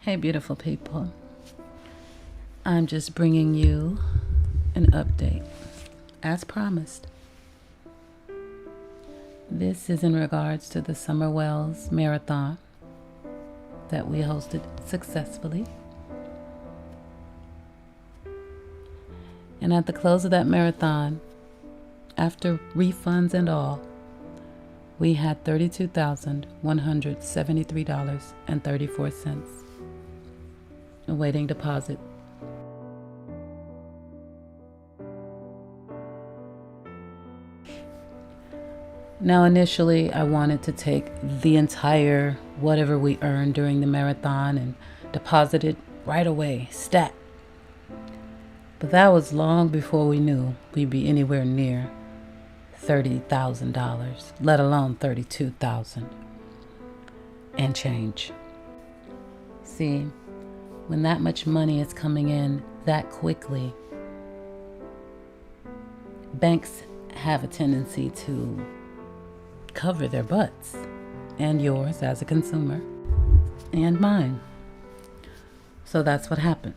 Hey, beautiful people. I'm just bringing you an update, as promised. This is in regards to the Summer Wells Marathon that we hosted successfully. And at the close of that marathon, after refunds and all, we had $32,173.34 awaiting deposit. Now, initially, I wanted to take the entire whatever we earned during the marathon and deposit it right away, stat. But that was long before we knew we'd be anywhere near $30,000, let alone $32,000 and change. See, when that much money is coming in that quickly, banks have a tendency to cover their butts, and yours as a consumer, and mine. So that's what happened.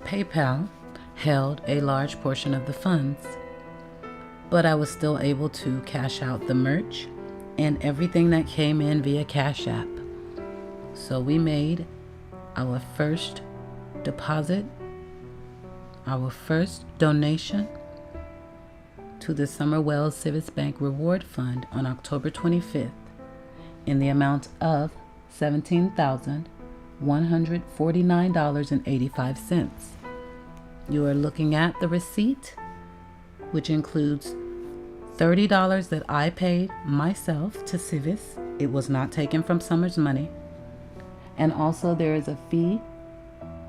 PayPal held a large portion of the funds, but I was still able to cash out the merch and everything that came in via Cashapp. So we made our first deposit, our first donation to the Summer Wells Civics Bank Reward Fund on October 25th in the amount of $17,149.85. You are looking at the receipt, which includes $30 that I paid myself to Civis. It was not taken from Summer's money. And also there is a fee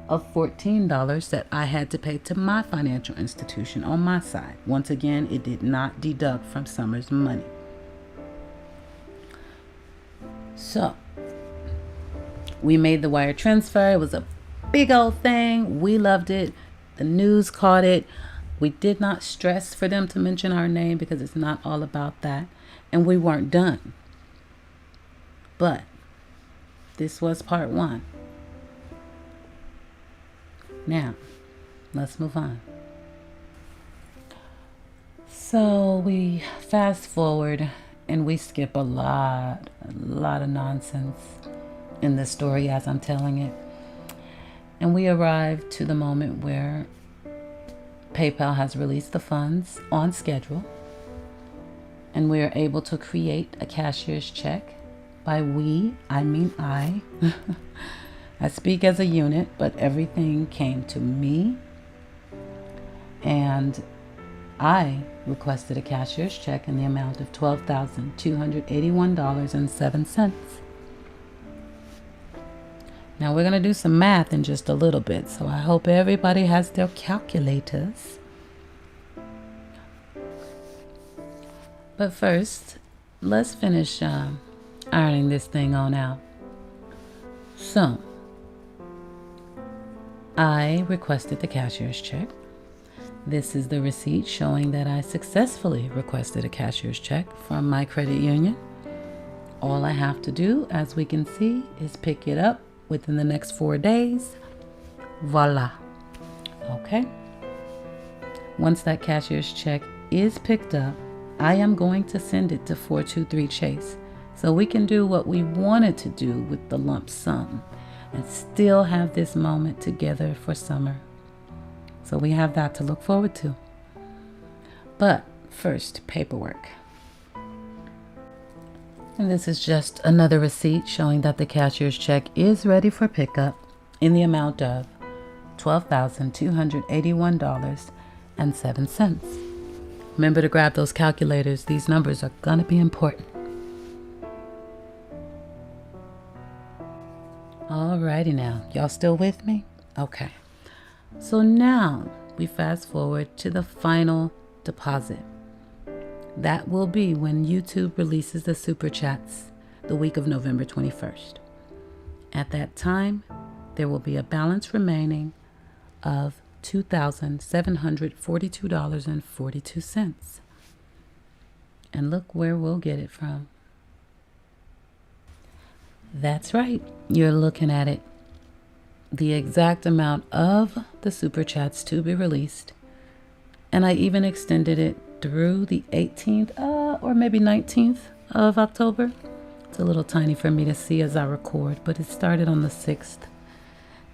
of $14 that I had to pay to my financial institution on my side. Once again, it did not deduct from Summer's money. So we made the wire transfer. It was a big old thing. We loved it. The news caught it. We did not stress for them to mention our name because it's not all about that. And we weren't done. But this was part one. Now, let's move on. So we fast forward and we skip a lot of nonsense in this story as I'm telling it. And we arrive to the moment where PayPal has released the funds on schedule, and we are able to create a cashier's check. By we, I mean I. I speak as a unit, but everything came to me, and I requested a cashier's check in the amount of $12,281.07. Now we're going to do some math in just a little bit, so I hope everybody has their calculators. But first, let's finish ironing this thing on out. So, I requested the cashier's check. This is the receipt showing that I successfully requested a cashier's check from my credit union. All I have to do, as we can see, is pick it up within the next 4 days. Voila. Okay. Once that cashier's check is picked up, I am going to send it to 423 Chase so we can do what we wanted to do with the lump sum and still have this moment together for Summer. So we have that to look forward to. But first, paperwork. And this is just another receipt showing that the cashier's check is ready for pickup in the amount of $12,281.07. Remember to grab those calculators. These numbers are going to be important. Alrighty now. Y'all still with me? Okay. So now we fast forward to the final deposit. That will be when YouTube releases the Super Chats the week of November 21st. At that time, there will be a balance remaining of $2,742.42. And look where we'll get it from. That's right. You're looking at it the exact amount of the super chats to be released. And I even extended it through the 18th or maybe 19th of October. It's a little tiny for me to see as I record, but it started on the 6th.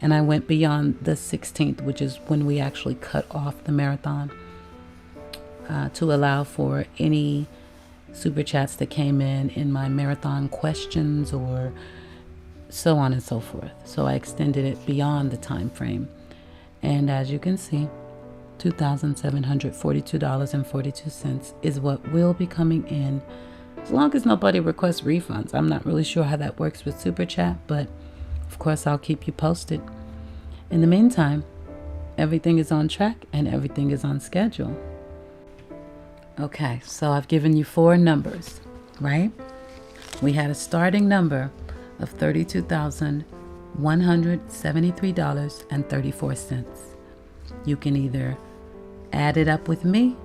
And I went beyond the 16th, which is when we actually cut off the marathon, to allow for any super chats that came in my marathon questions or so on and so forth. So I extended it beyond the time frame. And as you can see, $2,742.42 is what will be coming in, as long as nobody requests refunds. I'm not really sure how that works with Super Chat, but of course I'll keep you posted. In the meantime, everything is on track and everything is on schedule. Okay, so I've given you 4 numbers, right? We had a starting number of $32,173.34. You can either add it up with me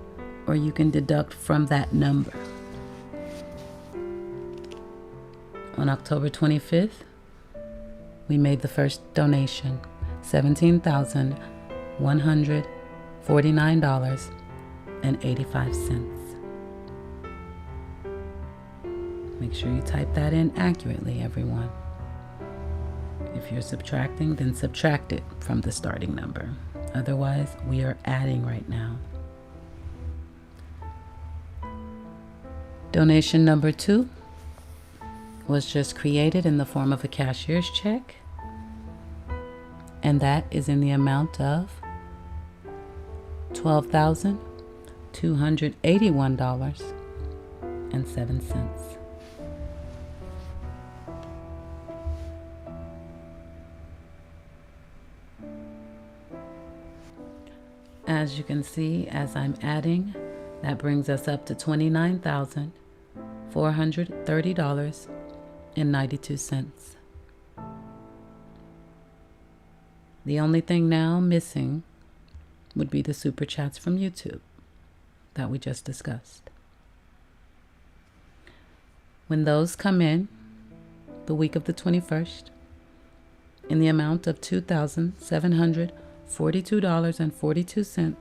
or you can deduct from that number. On October 25th, we made the first donation, $17,149.85. Make sure you type that in accurately, everyone. If you're subtracting, then subtract it from the starting number. Otherwise, we are adding right now. Donation number 2 was just created in the form of a cashier's check, and that is in the amount of $12,281.07. As you can see, as I'm adding, that brings us up to $29,430.92. The only thing now missing would be the super chats from YouTube that we just discussed. When those come in the week of the 21st in the amount of $2,742.42,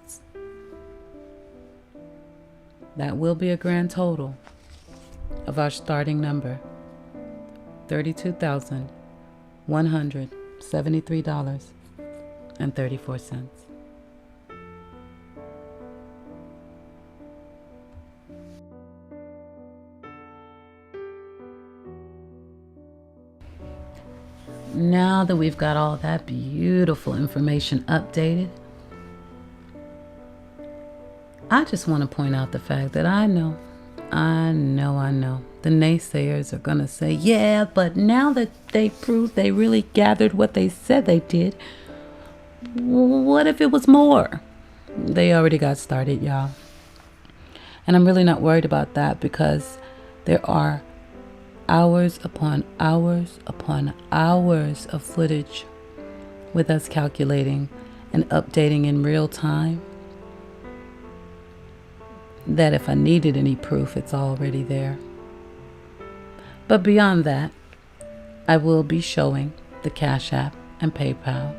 that will be a grand total of our starting number, $32,173.34. Now that we've got all that beautiful information updated, I just want to point out the fact that I know the naysayers are going to say, yeah, but now that they proved they really gathered what they said they did, what if it was more? They already got started, y'all. And I'm really not worried about that, because there are hours upon hours upon hours of footage with us calculating and updating in real time, that if I needed any proof, it's already there. But beyond that, I will be showing the Cashapp and PayPal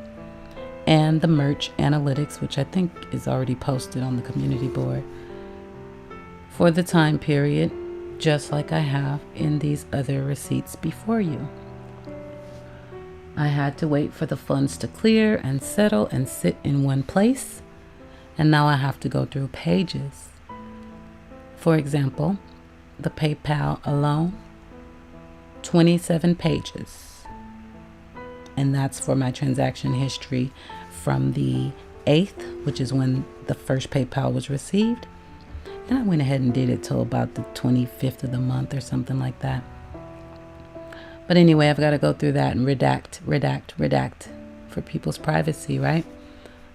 and the merch analytics, which I think is already posted on the community board, for the time period, just like I have in these other receipts before you. I had to wait for the funds to clear and settle and sit in one place, and now I have to go through pages. For example, the PayPal alone, 27 pages. And that's for my transaction history from the 8th, which is when the first PayPal was received. And I went ahead and did it till about the 25th of the month or something like that. But anyway, I've got to go through that and redact for people's privacy, right?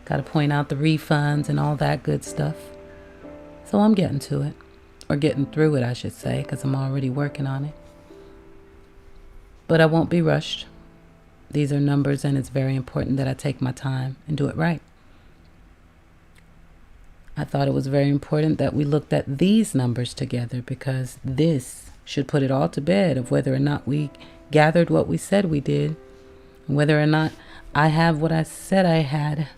Got to point out the refunds and all that good stuff. So I'm getting to it, or getting through it, I should say, because I'm already working on it. But I won't be rushed. These are numbers, and it's very important that I take my time and do it right. I thought it was very important that we looked at these numbers together, because this should put it all to bed of whether or not we gathered what we said we did Whether or not I have what I said I had.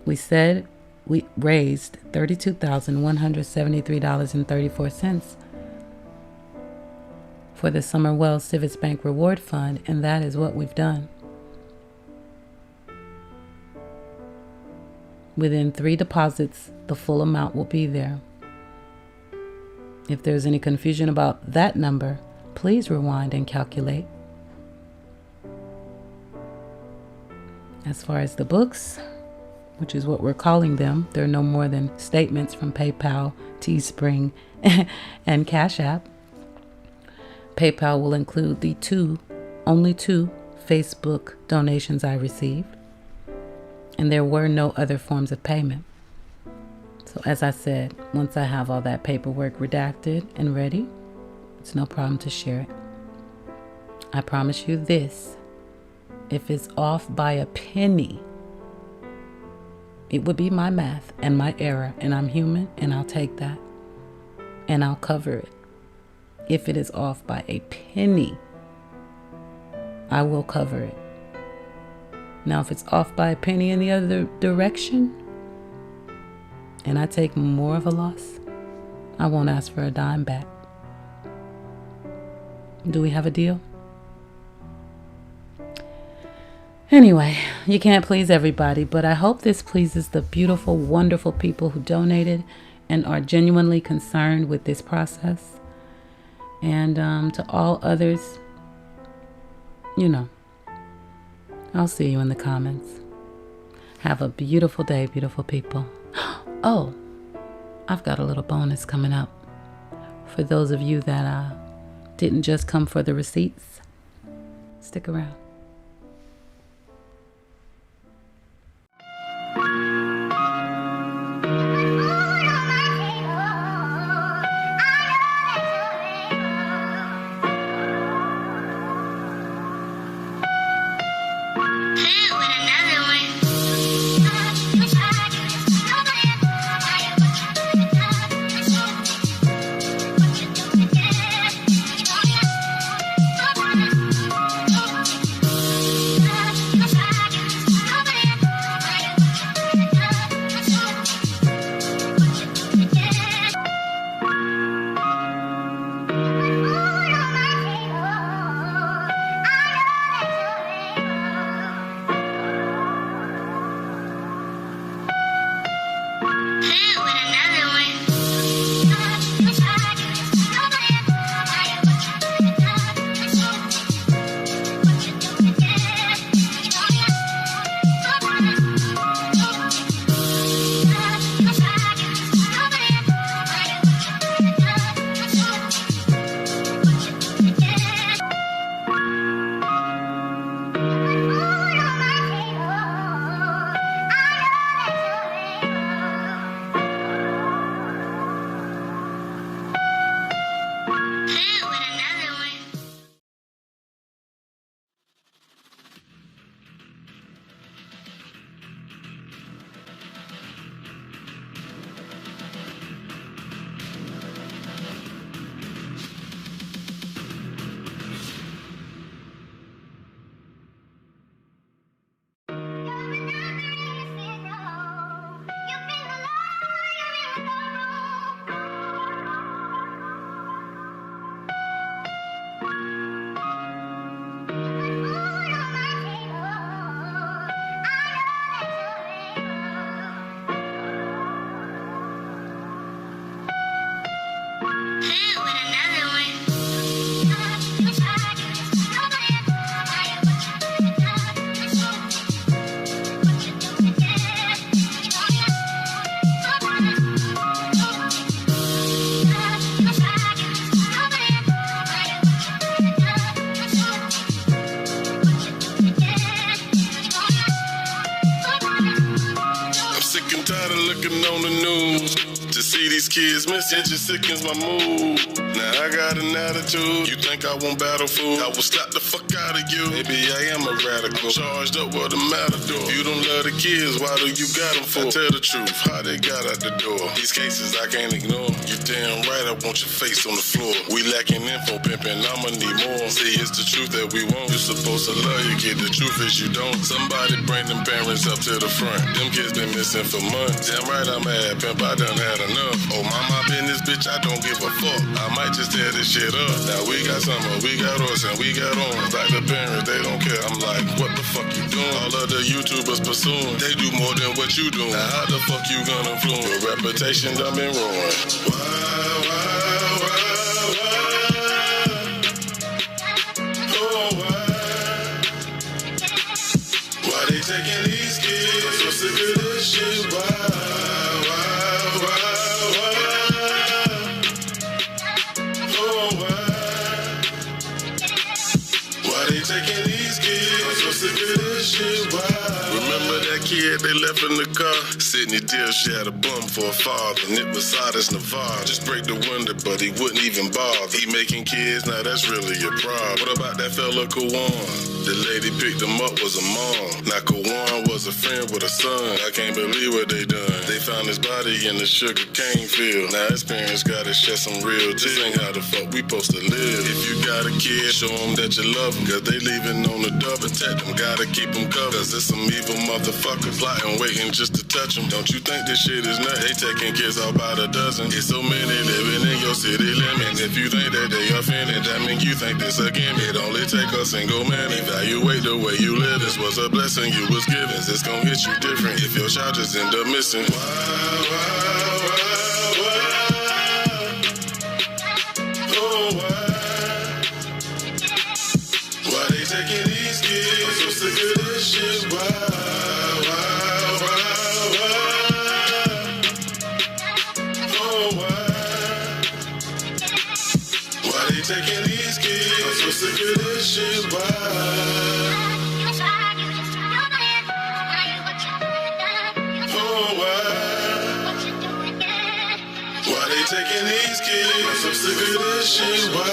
We said we raised $32,173.34 for the Summer Wells Civics Bank Reward Fund, and that is what we've done. Within 3 deposits, the full amount will be there. If there's any confusion about that number, please rewind and calculate. As far as the books, which is what we're calling them, they're no more than statements from PayPal, Teespring, and Cashapp. PayPal will include the only two Facebook donations I received, and there were no other forms of payment. So as I said, once I have all that paperwork redacted and ready, it's no problem to share it. I promise you this, if it's off by a penny, it would be my math and my error, and I'm human, and I'll take that, and I'll cover it. If it is off by a penny, I will cover it. Now, if it's off by a penny in the other direction, and I take more of a loss, I won't ask for a dime back. Do we have a deal? Anyway, you can't please everybody, but I hope this pleases the beautiful, wonderful people who donated and are genuinely concerned with this process. And to all others, I'll see you in the comments. Have a beautiful day, beautiful people. Oh, I've got a little bonus coming up. For those of you that didn't just come for the receipts, stick around. Looking on the news to see see these kids missing, it just sickens my mood. Now I got an attitude, you think I won't battle food? I will slap the fuck out of you. Maybe I am a radical, charged up with a matador. If you don't love the kids, why do you got them for? Tell the truth, how they got out the door. These cases I can't ignore. You damn right I want your face on the floor. We lacking info pimping, I'ma need more. See, it's the truth that we want. You're supposed to love your kid, the truth is you don't. Somebody bring them parents up to the front. Them kids been missing for months. Damn right I'm mad, pimp, I done had enough. Oh, my business, bitch, I don't give a fuck. I might just tear this shit up. Now we got summer, we got horse, and we got arms. Like the parents, they don't care. I'm like, what the fuck you doing? All of the YouTubers pursuing, they do more than what you doing. Now how the fuck you gonna influence? Your reputation done been ruined. Why they taking these kids? I'm so sick of this shit. Why they taking these kids? I'm so sick of this shit. Remember that kid they left in the car? Sydney Deal, she had a bum for a father, and it was Sardis Navarre. Just break the window, but he wouldn't even bother. He making kids, now that's really a problem. What about that fella Kawan? The lady picked him up was a mom. Now Kawan was a friend with a son. I can't believe what they done. They found his body in the sugar cane field. Now his parents gotta shed some real tears. This ain't how the fuck we supposed to live. If you got a kid, show them that you love them, cause they leaving on the door. Protect them, gotta keep them covered, cause there's some evil motherfuckers plotting, waiting just to touch them. Don't you think this shit is nuts? They taking kids out by the dozen. It's so many living in your city limits. If you think that they offended, that mean you think this again. It only take a single man. Evaluate the way you live. This was a blessing you was given. It's gonna hit you different if your child just end up missing. Why they taking these kids? I'm so sick of this shit. Why they taking these kids? I'm so sick of this shit. Why they taking these kids? I'm so sick of this shit. Why?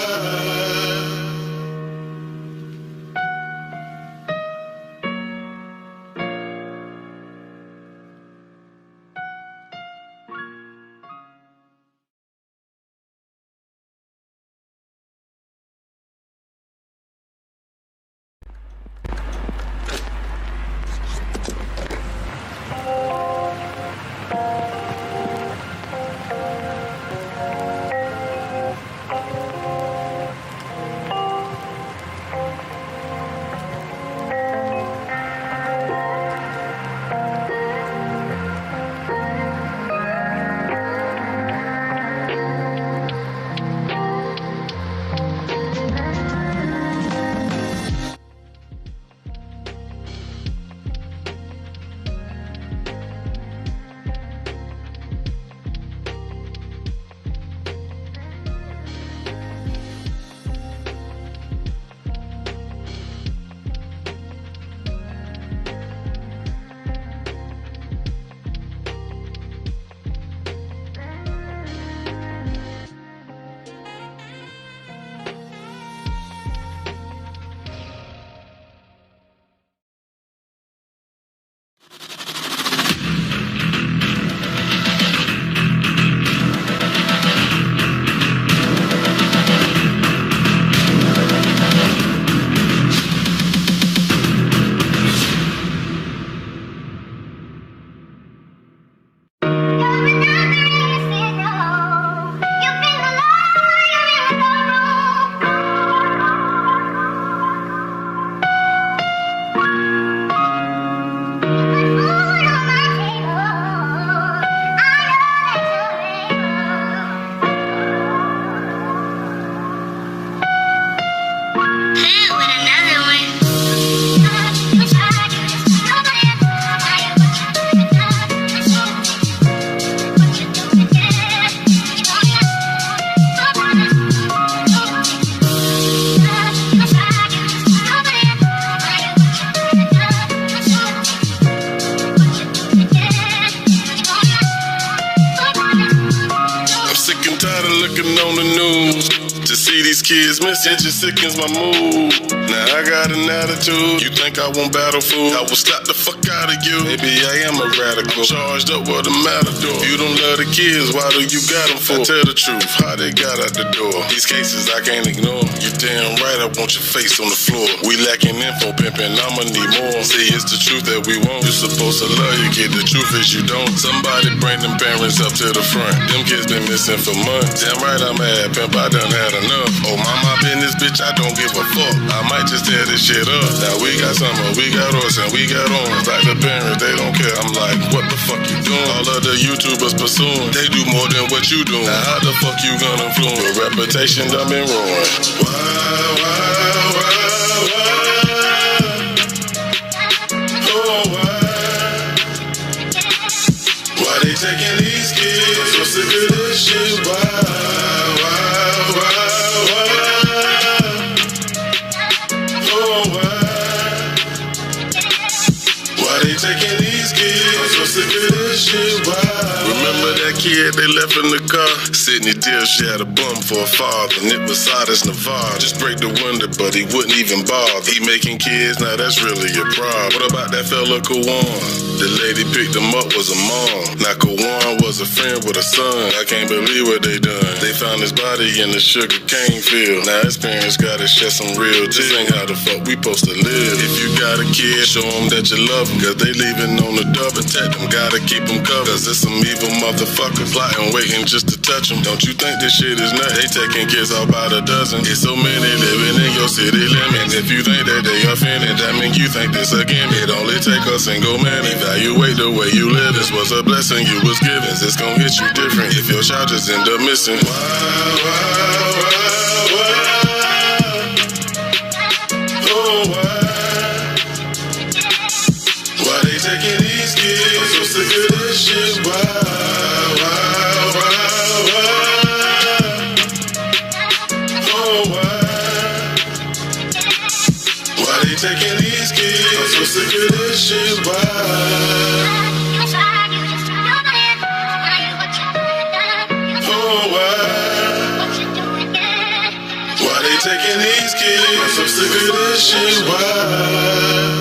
kids missing. It just sickens my mood. Now I got an attitude. You think I won't battle fool? I will slap the fuck out of you. Maybe I am a radical. Charged up with a matador. You don't love the kids, why do you got them for? Tell the truth, how they got out the door. These cases I can't ignore. You damn right I want your face on the floor. We lacking info pimping, I'ma need more. See, it's the truth that we want. You supposed to love your kid, the truth is you don't. Somebody bring them parents up to the front. Them kids been missing for months. Damn right I'm mad, pimp, I done had enough. Oh, my business, bitch, I don't give a fuck. I might just tear this shit up. Now we got summer, we got horse, and we got orange. Like the parents, they don't care. I'm like, what the fuck you doing? All of the YouTubers pursuing. They do more than what you doing. Now how the fuck you gonna influence? Your reputation done been ruined. Why they taking these kids? So sick of this shit. Why they taking these kids? So sick of this shit. Remember that kid they left in the car? Sydney Deal, she had a bum for a father. And it was Sardis Navarre. Just break the window, but he wouldn't even bother. He making kids, now that's really a problem. What about that fella Kawan? The lady picked him up was a mom. Now Kawan was a friend with a son. I can't believe what they done. They found his body in the sugar cane field. Now his parents gotta share some real. This ain't how the fuck we supposed to live. If you got a kid, show them that you love them. Cause they leaving on the dub. Protect them, gotta keep them covered. Cause there's some evil motherfuckers plotting, waiting just to touch them. Don't you think this shit is nuts? They taking kids out by the dozen. It's so many living in your city limits. If you think that they offended, that mean you think this again. It only take a single minute. Evaluate the way you live. This was a blessing you was given. It's gonna hit you different if your child just end up missing. Why they taking these kids? So sick of this shit. Why they taking these kids? So sick of this shit. Why they taking these kids? So sick of this shit. Why?